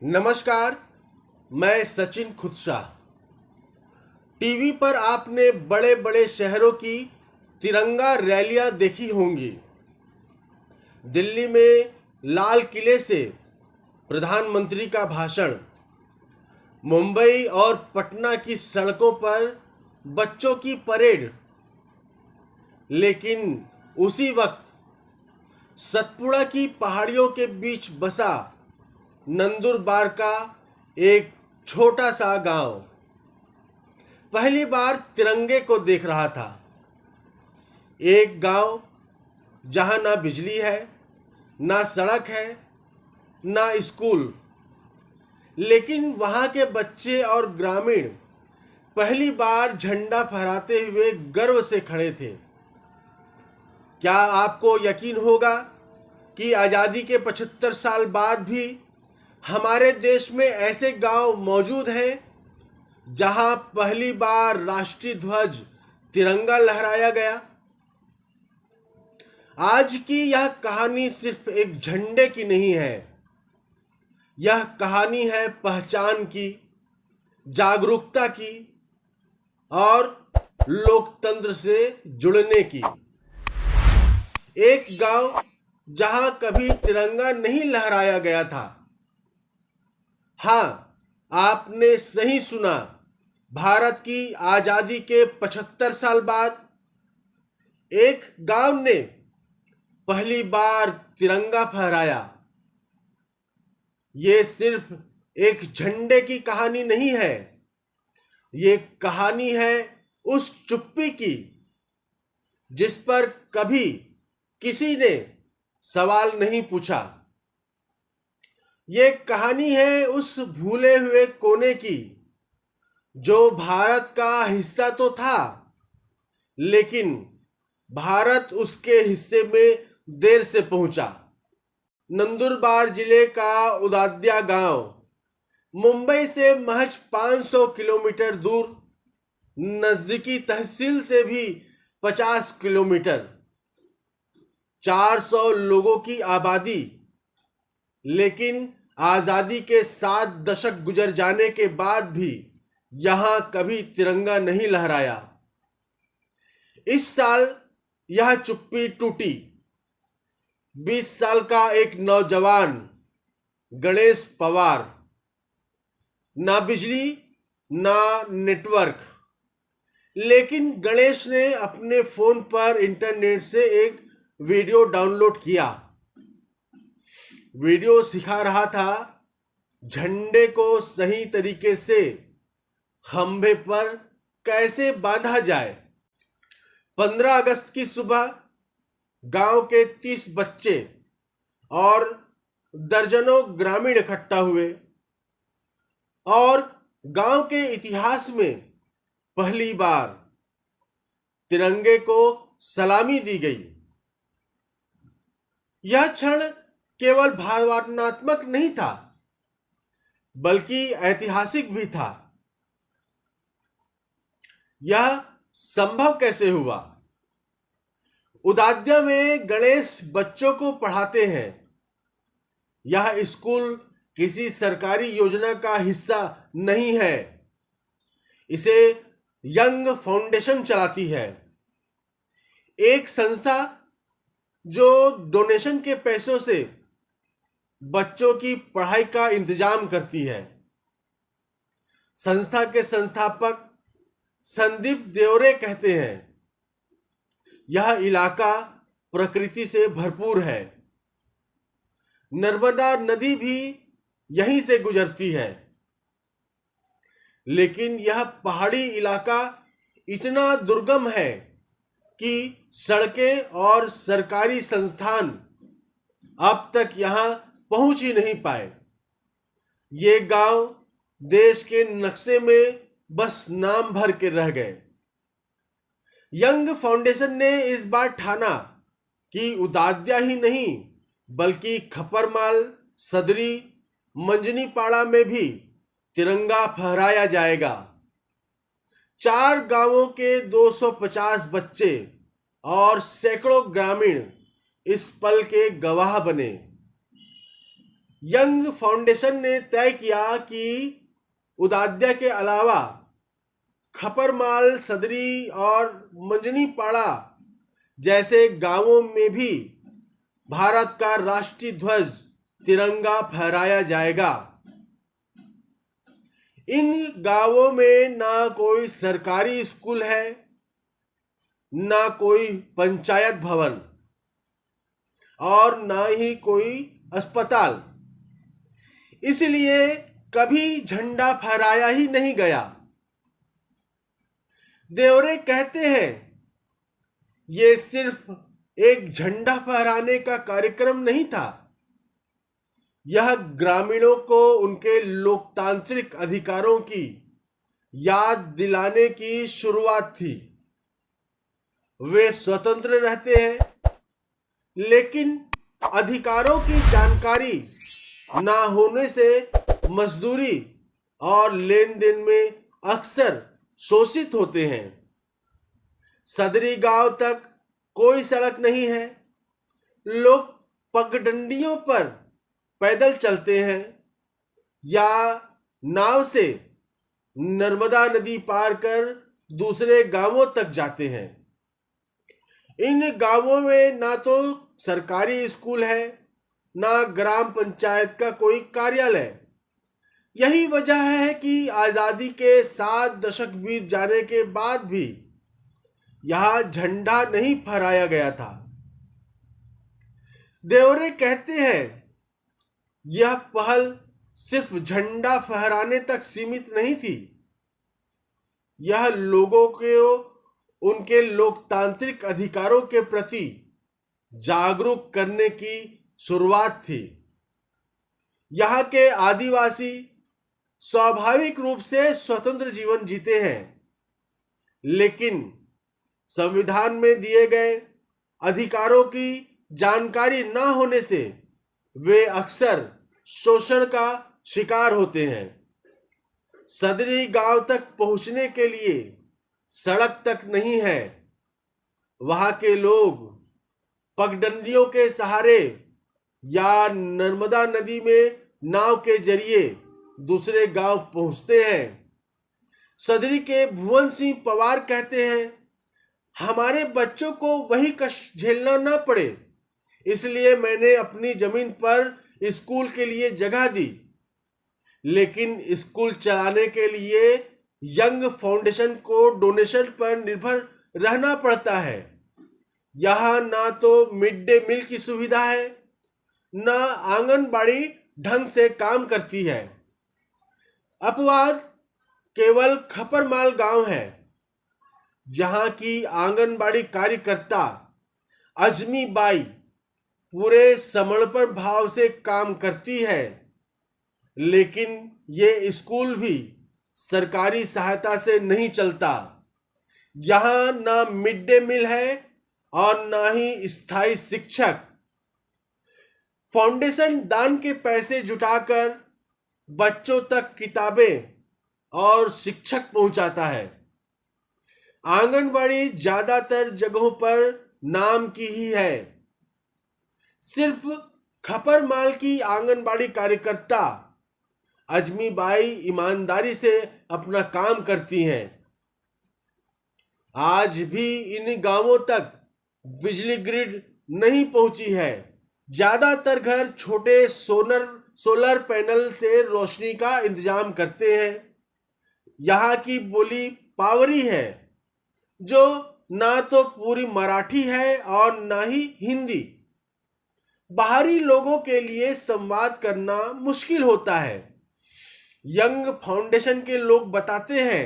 नमस्कार। मैं सचिन खुदशाह। टीवी पर आपने बड़े बड़े शहरों की तिरंगा रैलियां देखी होंगी। दिल्ली में लाल किले से प्रधानमंत्री का भाषण, मुंबई और पटना की सड़कों पर बच्चों की परेड। लेकिन उसी वक्त सतपुड़ा की पहाड़ियों के बीच बसा नंदुरबार का एक छोटा सा गांव पहली बार तिरंगे को देख रहा था। एक गांव जहां ना बिजली है, ना सड़क है, ना स्कूल, लेकिन वहां के बच्चे और ग्रामीण पहली बार झंडा फहराते हुए गर्व से खड़े थे। क्या आपको यकीन होगा कि आज़ादी के 75 साल बाद भी हमारे देश में ऐसे गांव मौजूद हैं जहां पहली बार राष्ट्रीय ध्वज तिरंगा लहराया गया। आज की यह कहानी सिर्फ एक झंडे की नहीं है, यह कहानी है पहचान की, जागरूकता की और लोकतंत्र से जुड़ने की। एक गांव जहां कभी तिरंगा नहीं लहराया गया था। हाँ, आपने सही सुना। भारत की आजादी के 75 साल बाद एक गांव ने पहली बार तिरंगा फहराया। ये सिर्फ एक झंडे की कहानी नहीं है, ये कहानी है उस चुप्पी की जिस पर कभी किसी ने सवाल नहीं पूछा। ये कहानी है उस भूले हुए कोने की जो भारत का हिस्सा तो था, लेकिन भारत उसके हिस्से में देर से पहुंचा। नंदुरबार जिले का उदाद्या गांव मुंबई से महज 500 किलोमीटर दूर, नजदीकी तहसील से भी 50 किलोमीटर, 400 लोगों की आबादी। लेकिन आजादी के 7 दशक गुजर जाने के बाद भी यहां कभी तिरंगा नहीं लहराया। इस साल यह चुप्पी टूटी। 20 साल का एक नौजवान गणेश पवार, ना बिजली ना नेटवर्क, लेकिन गणेश ने अपने फोन पर इंटरनेट से एक वीडियो डाउनलोड किया। वीडियो सिखा रहा था झंडे को सही तरीके से खंभे पर कैसे बांधा जाए। 15 अगस्त की सुबह गांव के 30 बच्चे और दर्जनों ग्रामीण इकट्ठा हुए और गांव के इतिहास में पहली बार तिरंगे को सलामी दी गई। यह क्षण केवल भावनात्मक नहीं था, बल्कि ऐतिहासिक भी था। यह संभव कैसे हुआ? उदाद्या में गणेश बच्चों को पढ़ाते हैं। यह स्कूल किसी सरकारी योजना का हिस्सा नहीं है, इसे यंग फाउंडेशन चलाती है, एक संस्था जो डोनेशन के पैसों से बच्चों की पढ़ाई का इंतजाम करती है। संस्था के संस्थापक संदीप देवरे कहते हैं, यह इलाका प्रकृति से भरपूर है। नर्मदा नदी भी यहीं से गुजरती है, लेकिन यह पहाड़ी इलाका इतना दुर्गम है कि सड़कें और सरकारी संस्थान अब तक यहां पहुंच ही नहीं पाए। ये गांव देश के नक्शे में बस नाम भर के रह गए। यंग फाउंडेशन ने इस बार ठाना कि उदाद्या ही नहीं बल्कि खपरमाल, सदरी, मंजनीपाड़ा में भी तिरंगा फहराया जाएगा। 4 गांवों के 250 बच्चे और सैकड़ों ग्रामीण इस पल के गवाह बने। यंग फाउंडेशन ने तय किया कि उदाद्या के अलावा खपरमाल, सदरी और मंजनीपाड़ा जैसे गांवों में भी भारत का राष्ट्रीय ध्वज तिरंगा फहराया जाएगा। इन गांवों में ना कोई सरकारी स्कूल है, ना कोई पंचायत भवन और ना ही कोई अस्पताल, इसलिए कभी झंडा फहराया ही नहीं गया। देवरे कहते हैं ये सिर्फ एक झंडा फहराने का कार्यक्रम नहीं था, यह ग्रामीणों को उनके लोकतांत्रिक अधिकारों की याद दिलाने की शुरुआत थी। वे स्वतंत्र रहते हैं, लेकिन अधिकारों की जानकारी ना होने से मजदूरी और लेन देन में अक्सर शोषित होते हैं। सदरी गांव तक कोई सड़क नहीं है, लोग पगडंडियों पर पैदल चलते हैं या नाव से नर्मदा नदी पार कर दूसरे गांवों तक जाते हैं। इन गांवों में ना तो सरकारी स्कूल है, ना ग्राम पंचायत का कोई कार्यालय। यही वजह है कि आजादी के 7 दशक बीत जाने के बाद भी यहां झंडा नहीं फहराया गया था। देवरे कहते हैं यह पहल सिर्फ झंडा फहराने तक सीमित नहीं थी, यह लोगों को उनके लोकतांत्रिक अधिकारों के प्रति जागरूक करने की शुरुआत थी। यहाँ के आदिवासी स्वाभाविक रूप से स्वतंत्र जीवन जीते हैं, लेकिन संविधान में दिए गए अधिकारों की जानकारी न होने से वे अक्सर शोषण का शिकार होते हैं। सदरी गांव तक पहुंचने के लिए सड़क तक नहीं है। वहां के लोग पगडंडियों के सहारे या नर्मदा नदी में नाव के जरिए दूसरे गांव पहुंचते हैं। सदरी के भुवन सिंह पवार कहते हैं हमारे बच्चों को वही कष्ट झेलना न पड़े, इसलिए मैंने अपनी जमीन पर स्कूल के लिए जगह दी, लेकिन स्कूल चलाने के लिए यंग फाउंडेशन को डोनेशन पर निर्भर रहना पड़ता है। यहाँ ना तो मिड डे मील की सुविधा है, ना आंगनबाड़ी ढंग से काम करती है। अपवाद केवल खपरमाल गांव है, जहां की आंगनबाड़ी कार्यकर्ता अजमी बाई पूरे समर्पण भाव से काम करती है, लेकिन ये स्कूल भी सरकारी सहायता से नहीं चलता। यहाँ ना मिड डे मील है और ना ही स्थायी शिक्षक। फाउंडेशन दान के पैसे जुटाकर बच्चों तक किताबें और शिक्षक पहुंचाता है। आंगनबाड़ी ज्यादातर जगहों पर नाम की ही है। सिर्फ खपरमाल की आंगनबाड़ी कार्यकर्ता अजमी बाई ईमानदारी से अपना काम करती हैं। आज भी इन गांवों तक बिजली ग्रिड नहीं पहुंची है। ज्यादातर घर छोटे सोलर पैनल से रोशनी का इंतजाम करते हैं। यहाँ की बोली पावरी है, जो ना तो पूरी मराठी है और ना ही हिंदी। बाहरी लोगों के लिए संवाद करना मुश्किल होता है। यंग फाउंडेशन के लोग बताते हैं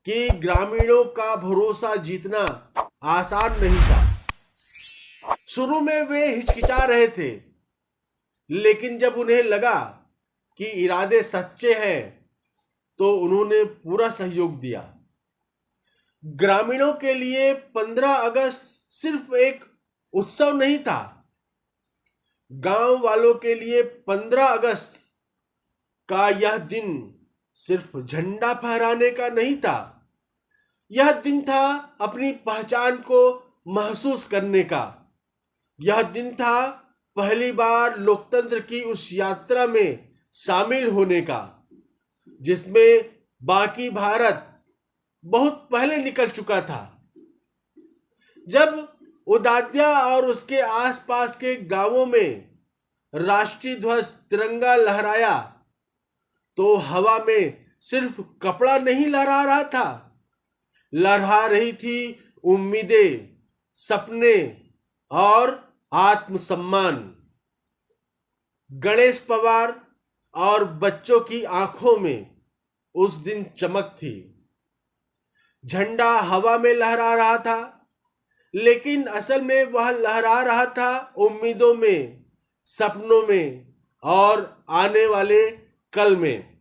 कि ग्रामीणों का भरोसा जीतना आसान नहीं था। शुरू में वे हिचकिचा रहे थे, लेकिन जब उन्हें लगा कि इरादे सच्चे हैं तो उन्होंने पूरा सहयोग दिया। ग्रामीणों के लिए 15 अगस्त सिर्फ एक उत्सव नहीं था। गांव वालों के लिए 15 अगस्त का यह दिन सिर्फ झंडा फहराने का नहीं था। यह दिन था अपनी पहचान को महसूस करने का। यह दिन था पहली बार लोकतंत्र की उस यात्रा में शामिल होने का जिसमें बाकी भारत बहुत पहले निकल चुका था। जब उदाद्या और उसके आसपास के गांवों में राष्ट्रीय ध्वज तिरंगा लहराया तो हवा में सिर्फ कपड़ा नहीं लहरा रहा था, लहरा रही थी उम्मीदें, सपने और आत्मसम्मान। गणेश पवार और बच्चों की आंखों में उस दिन चमक थी। झंडा हवा में लहरा रहा था, लेकिन असल में वह लहरा रहा था उम्मीदों में, सपनों में और आने वाले कल में।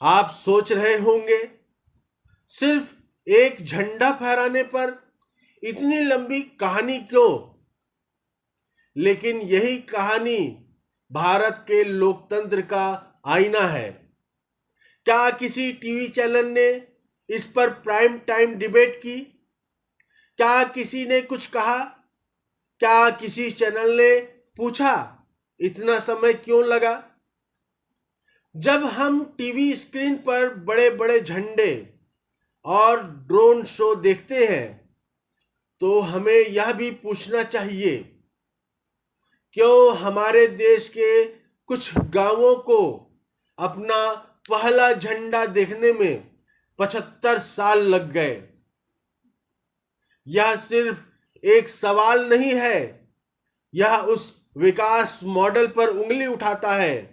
आप सोच रहे होंगे, सिर्फ एक झंडा फहराने पर इतनी लंबी कहानी क्यों? लेकिन यही कहानी भारत के लोकतंत्र का आईना है। क्या किसी टीवी चैनल ने इस पर प्राइम टाइम डिबेट की? क्या किसी ने कुछ कहा? क्या किसी चैनल ने पूछा इतना समय क्यों लगा? जब हम टीवी स्क्रीन पर बड़े बड़े झंडे और ड्रोन शो देखते हैं तो हमें यह भी पूछना चाहिए, क्यों हमारे देश के कुछ गांवों को अपना पहला झंडा देखने में 75 साल लग गए? यह सिर्फ एक सवाल नहीं है, यह उस विकास मॉडल पर उंगली उठाता है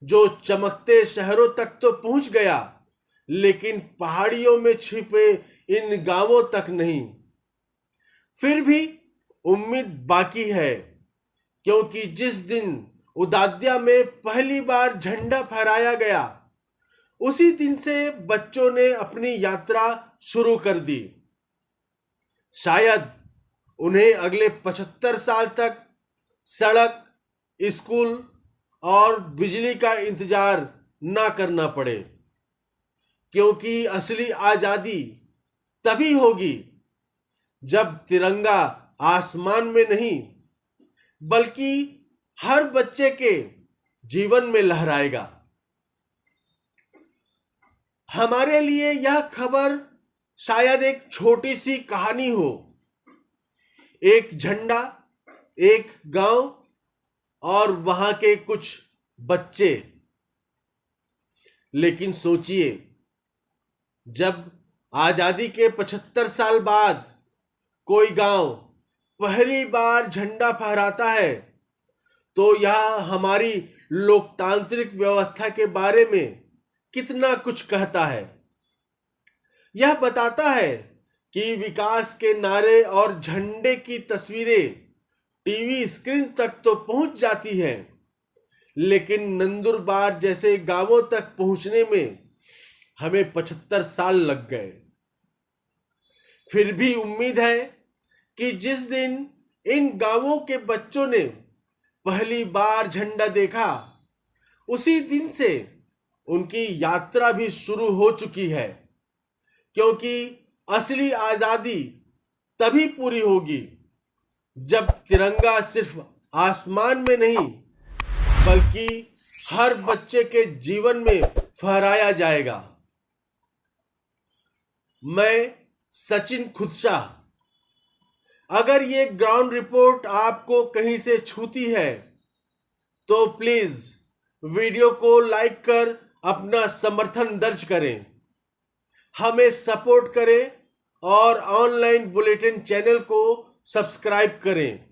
जो चमकते शहरों तक तो पहुंच गया, लेकिन पहाड़ियों में छिपे इन गांवों तक नहीं। फिर भी उम्मीद बाकी है, क्योंकि जिस दिन उदाद्या में पहली बार झंडा फहराया गया, उसी दिन से बच्चों ने अपनी यात्रा शुरू कर दी। शायद उन्हें अगले 75 साल तक सड़क, स्कूल और बिजली का इंतजार ना करना पड़े, क्योंकि असली आजादी तभी होगी जब तिरंगा आसमान में नहीं बल्कि हर बच्चे के जीवन में लहराएगा। हमारे लिए यह खबर शायद एक छोटी सी कहानी हो, एक झंडा, एक गांव और वहां के कुछ बच्चे। लेकिन सोचिए, जब आजादी के 75 साल बाद कोई गांव पहली बार झंडा फहराता है तो यह हमारी लोकतांत्रिक व्यवस्था के बारे में कितना कुछ कहता है। यह बताता है कि विकास के नारे और झंडे की तस्वीरें टीवी स्क्रीन तक तो पहुंच जाती हैं, लेकिन नंदुरबार जैसे गांवों तक पहुंचने में हमें 75 साल लग गए। फिर भी उम्मीद है कि जिस दिन इन गांवों के बच्चों ने पहली बार झंडा देखा, उसी दिन से उनकी यात्रा भी शुरू हो चुकी है, क्योंकि असली आजादी तभी पूरी होगी जब तिरंगा सिर्फ आसमान में नहीं बल्कि हर बच्चे के जीवन में फहराया जाएगा। मैं सचिन खुदशाह। अगर ये ग्राउंड रिपोर्ट आपको कहीं से छूती है तो प्लीज वीडियो को लाइक कर अपना समर्थन दर्ज करें, हमें सपोर्ट करें और ऑनलाइन बुलेटिन चैनल को सब्सक्राइब करें।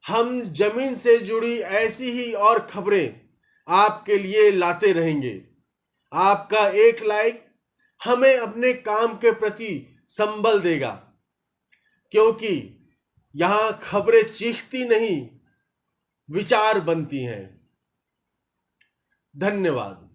हम जमीन से जुड़ी ऐसी ही और खबरें आपके लिए लाते रहेंगे। आपका एक लाइक हमें अपने काम के प्रति संबल देगा, क्योंकि यहां खबरें चीखती नहीं, विचार बनती हैं। धन्यवाद।